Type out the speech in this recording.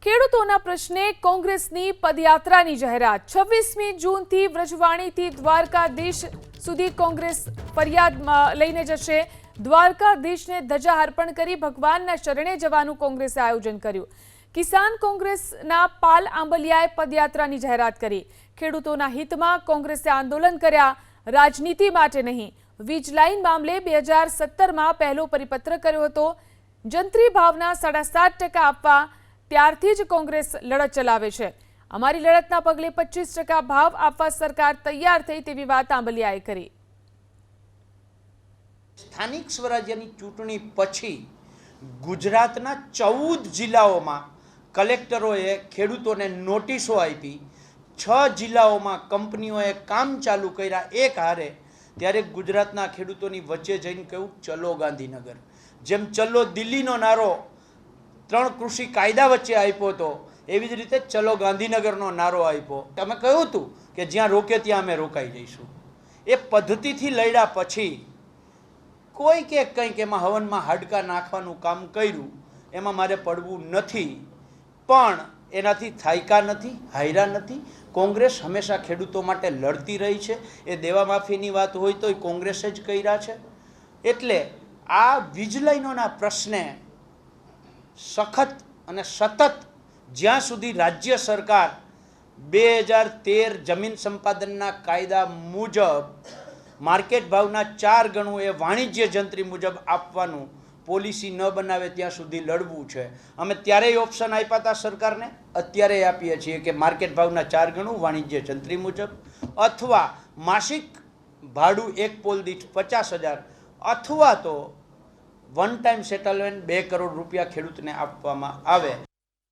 ખેડૂતોના પ્રશ્ને કોંગ્રેસની પદયાત્રાની જાહેરાત 26મી જૂનથી વ્રજવાણીથી દ્વારકાધીશ સુધી કોંગ્રેસ ફરિયાદ લઈને જશે। દ્વારકાધીશને ધજા અર્પણ કરી ભગવાનના શરણે જવાનું કોંગ્રેસે આયોજન કર્યું। કિસાન કોંગ્રેસના પાલ આંબલિયાએ પદયાત્રાની જાહેરાત કરી। ખેડૂતોના હિતમાં કોંગ્રેસે આંદોલન કર્યા, રાજનીતિ માટે નહીં। વીજ લાઇન મામલે 2017માં પહેલો પરિપત્ર કર્યો હતો। જંત્રી ભાવના 7.5% આપવા ત્યારથી જ કોંગ્રેસ લડત ચલાવે છે। અમારી લડતના પગલે 25% ભાવ આપવા સરકાર તૈયાર થઈ તેવી વાત આંબલિયાએ કરી। સ્થાનિક સ્વરાજ્યની ચૂંટણી પછી ગુજરાતના 14 જિલ્લાઓમાં કલેક્ટરોએ ખેડૂતોને નોટિસો આપી, 6 જિલ્લાઓમાં કંપનીઓએ કામ ચાલુ કર્યા એક હારે। ત્યારે ગુજરાતના ખેડૂતોની વચ્ચે જઈને કહ્યું ચલો ગાંધીનગર, જેમ ચલો દિલ્હીનો નારો 3 કૃષિ કાયદા વચ્ચે આપ્યો હતો, એવી જ રીતે ચલો ગાંધીનગરનો નારો આપ્યો। તમે કહ્યું હતું કે જ્યાં રોકે ત્યાં અમે રોકાઈ જઈશું। એ પદ્ધતિથી લડ્યા પછી કોઈ કે કંઈક એમાં હવનમાં હાડકા નાખવાનું કામ કર્યું, એમાં મારે પડવું નથી, પણ એનાથી થાયકા નથી, હાયરા નથી। કોંગ્રેસ હંમેશા ખેડૂતો માટે લડતી રહી છે। એ દેવા માફીની વાત હોય તો એ કોંગ્રેસે જ કર્યા છે। એટલે આ વીજ લાઇનોના પ્રશ્ને સખત અને સતત જ્યાં સુધી રાજ્ય સરકાર 2013 જમીન સંપાદનના કાયદા મુજબ માર્કેટ ભાવના 4 ગણું એ વાણિજ્ય જંત્રી મુજબ આપવાનું પોલિસી ન બનાવે ત્યાં સુધી લડવું છે। અમે ત્યારેય ઓપ્શન આપ્યા હતા સરકારને, અત્યારે આપીએ છીએ કે માર્કેટ ભાવના 4 ગણું વાણિજ્ય જંત્રી મુજબ, અથવા માસિક ભાડું એક પોલ દીઠ 50,000, અથવા તો વન ટાઈમ સેટલમેન્ટ 2 કરોડ રૂપિયા ખેડૂતને આપવામાં આવે।